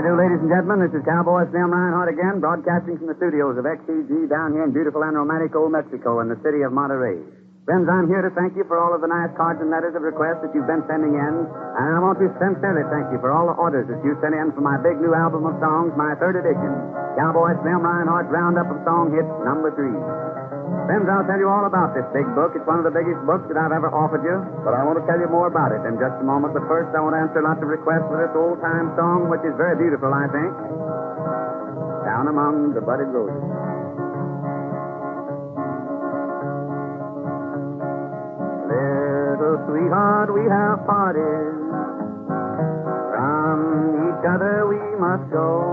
do, ladies and gentlemen? This is Cowboy Slim Rinehart again, broadcasting from the studios of XCG down here in beautiful and romantic old Mexico in the city of Monterey. Friends, I'm here to thank you for all of the nice cards and letters of request that you've been sending in, and I want to sincerely thank you for all the orders that you sent in for my big new album of songs, my third edition, Cowboy Slim Rinehart Roundup of Song Hits #3. Friends, I'll tell you all about this big book. It's one of the biggest books that I've ever offered you, but I want to tell you more about it in just a moment. But first, I want to answer lots of requests for this old-time song, which is very beautiful, I think. Down Among the Budded Roses. Little sweetheart, we have parted. From each other we must go.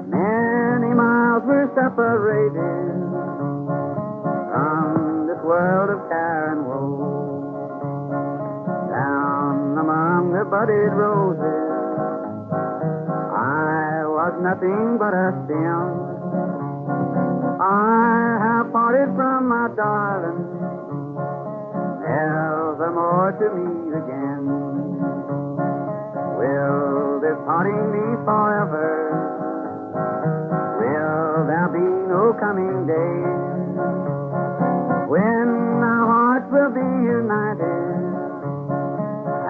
Many miles we're separated from this world of care and woe. Down among the budded roses, I was nothing but a stem. I have parted from my darling, never more to meet again. Will this parting be forever? Will there be no coming day when our hearts will be united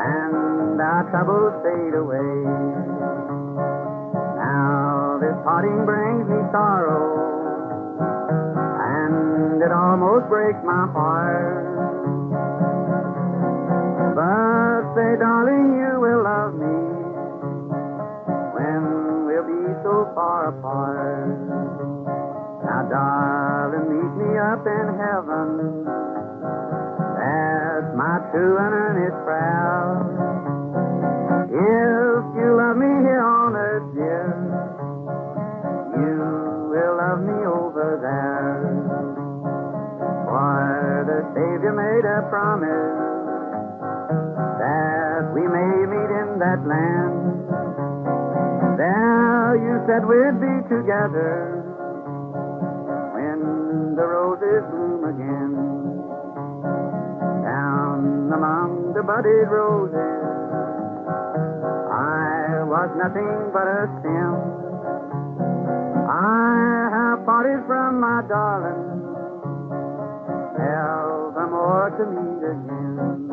and our troubles fade away? Now this parting brings me sorrow, and it almost breaks my heart. But say, darling, you will love me when we'll be so far apart. Now, darling, meet me up in heaven. That's my true and earnest prayer. If you love me here on earth, dear, you will love me over there. For the Savior made a promise that we may meet in that land. There you said we'd be together when the roses bloom again. Down among the budded roses, I was nothing but a stem. I have parted from my darling, never more to meet again.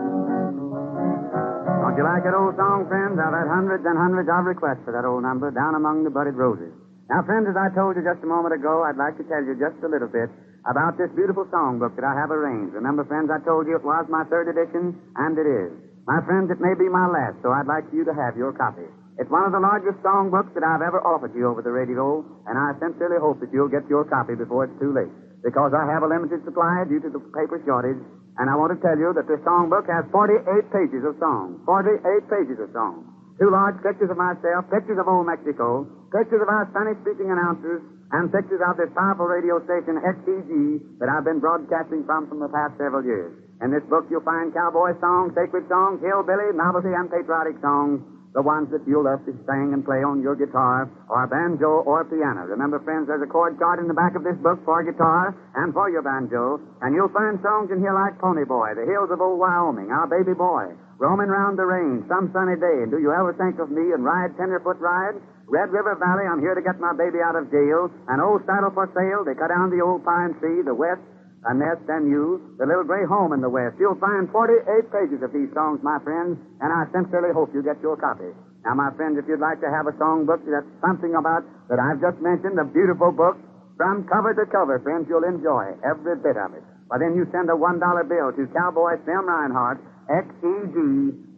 Don't you like that old song, friends? I've had hundreds and hundreds of requests for that old number, Down Among the Budded Roses. Now, friends, as I told you just a moment ago, I'd like to tell you just a little bit about this beautiful songbook that I have arranged. Remember, friends, I told you it was my third edition, and it is. My friends, it may be my last, so I'd like you to have your copy. It's one of the largest songbooks that I've ever offered you over the radio, and I sincerely hope that you'll get your copy before it's too late, because I have a limited supply due to the paper shortage. And I want to tell you that this songbook has 48 pages of songs. 48 pages of songs. 2 large pictures of myself, pictures of old Mexico, pictures of our Spanish-speaking announcers, and pictures of this powerful radio station, XCG, that I've been broadcasting from the past several years. In this book, you'll find cowboy songs, sacred songs, hillbilly, novelty, and patriotic songs, the ones that you'll love to sing and play on your guitar or banjo or piano. Remember, friends, there's a chord chart in the back of this book for guitar and for your banjo, and you'll find songs in here like Pony Boy, The Hills of Old Wyoming, Our Baby Boy, Roaming Round the Range, Some Sunny Day, and Do You Ever Think of Me, and Ride Tenderfoot Ride, Red River Valley, I'm Here to Get My Baby Out of Jail, and Old Saddle for Sale, They Cut Down the Old Pine Tree, The West, A Nest and You, The Little Gray Home in the West. You'll find 48 pages of these songs, my friends, and I sincerely hope you get your copy. Now, my friends, if you'd like to have a songbook that's something about that I've just mentioned, a beautiful book, from cover to cover, friends, you'll enjoy every bit of it. Well, then you send a $1 bill to Cowboy Slim Rinehart, XEG,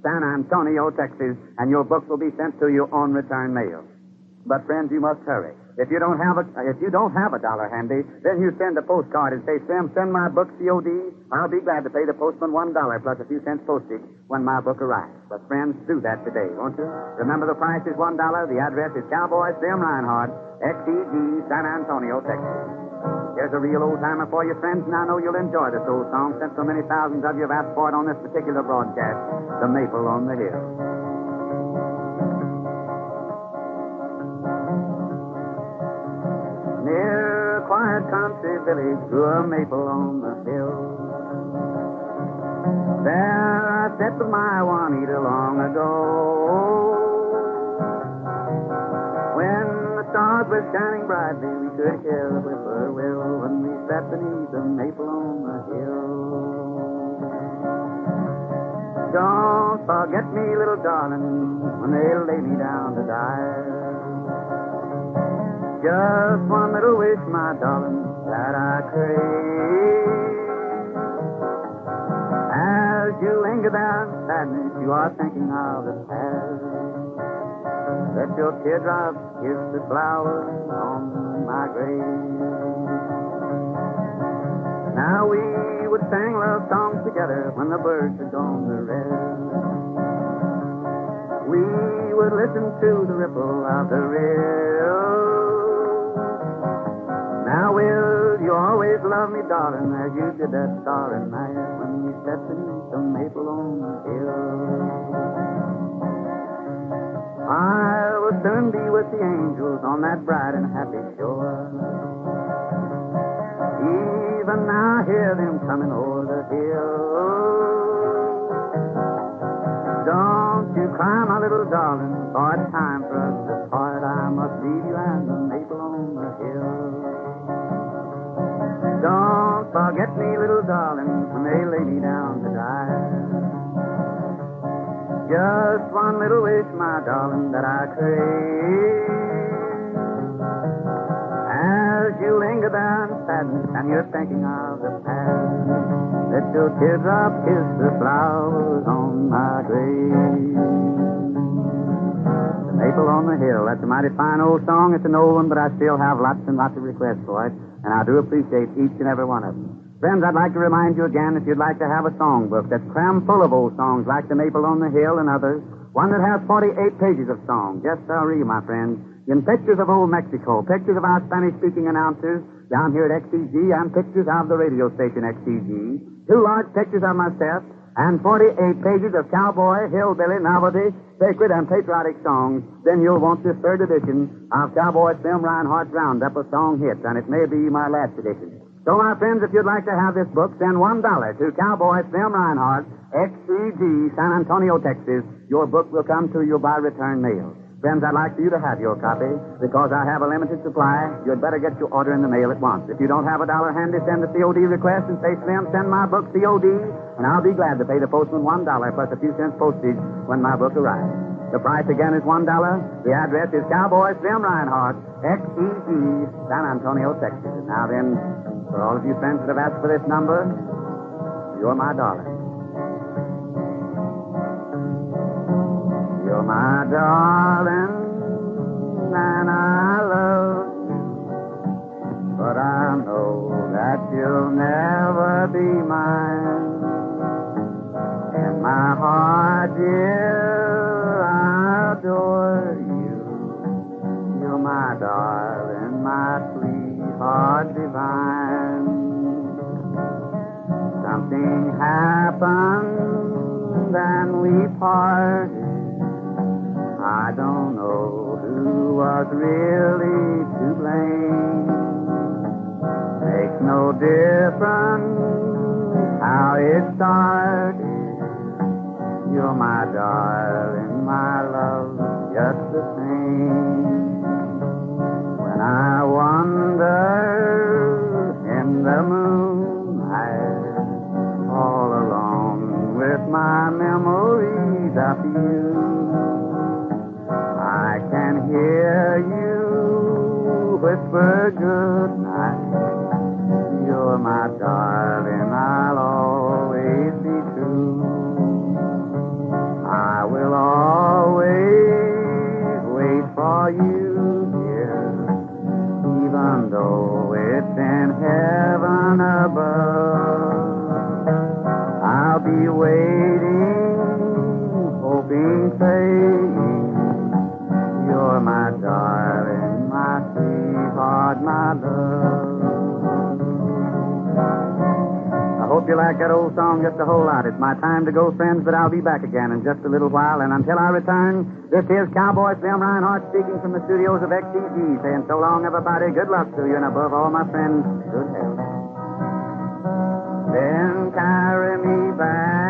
San Antonio, Texas, and your book will be sent to you on return mail. But, friends, you must hurry. If you don't have a dollar handy, then you send a postcard and say, Slim, send my book COD. I'll be glad to pay the postman $1 plus a few cents postage when my book arrives. But, friends, do that today, won't you? Remember, the price is $1. The address is Cowboy Slim Rinehart, XEG, San Antonio, Texas. Here's a real old-timer for you, friends, and I know you'll enjoy this old song since so many thousands of you have asked for it on this particular broadcast, The Maple on the Hill. Near a quiet country village grew a maple on the hill. There I sat with my Juanita long ago. stars were shining brightly. We could hear the whippoorwill when we sat beneath the maple on the hill. Don't forget me, little darling, when they lay me down to die. Just one little wish, my darling, that I crave. As you linger there in sadness, you are thinking of the past. Let your teardrops kiss the flowers on my grave. Now we would sing love songs together when the birds had gone to rest. We would listen to the ripple of the rill. Now will you always love me, darling, as you did that starry night when we sat beneath the maple on the hill. I will soon be with the angels on that bright and happy shore. Even now I hear them coming over the hill. Don't you cry, my little darling, for it's time for us to part. I must leave you and the maple on the hill. Don't forget me, little darling, when they lay me down to die. Just one little wish, my darling, that I crave. As you linger there in sadness and you're thinking of the past, let your teardrop kiss the flowers on my grave. The Maple on the Hill, that's a mighty fine old song. It's an old one, but I still have lots and lots of requests for it, and I do appreciate each and every one of them. Friends, I'd like to remind you again, if you'd like to have a songbook that's crammed full of old songs like The Maple on the Hill and others, one that has 48 pages of songs, just so read, my friends, in pictures of old Mexico, pictures of our Spanish-speaking announcers down here at XCG, and pictures of the radio station XCG, 2 large pictures of myself, and 48 pages of cowboy, hillbilly, novelty, sacred, and patriotic songs, then you'll want this 3rd edition of Cowboy Slim Rinehart's Roundup of Song Hits, and it may be my last edition. So, my friends, if you'd like to have this book, send $1 to Cowboy Slim Rinehart, XCG, San Antonio, Texas. Your book will come to you by return mail. Friends, I'd like for you to have your copy. Because I have a limited supply, you'd better get your order in the mail at once. If you don't have $1 handy, send a COD request and say, Slim, send my book COD, and I'll be glad to pay the postman $1 plus a few cents postage when my book arrives. The price again is $1. The address is Cowboy Slim Rinehart, XEG, San Antonio, Texas. Now then, for all of you friends that have asked for this number, you're my darling. You're my darling, and I love you. But I know that you'll never be mine. In my heart, dear, I adore you. You're my darling, my sweetheart divine. Something happened and we parted. I don't know who was really to blame. Makes no difference how it started. You're my darling, my love, just the same. When I wander in the moonlight, all alone with my memories of you, I can hear you whisper good night. You're my darling, I'll always be true. I will always wait for you, dear, even though it's in heaven above. I'll be waiting, hoping, praying. You're my darling, my sweetheart, my love. I hope you like that old song just a whole lot. It's my time to go, friends, but I'll be back again in just a little while. And until I return, this is Cowboy Slim Rinehart speaking from the studios of XCG, saying so long, everybody. Good luck to you, and above all, my friends, good health. Then carry me back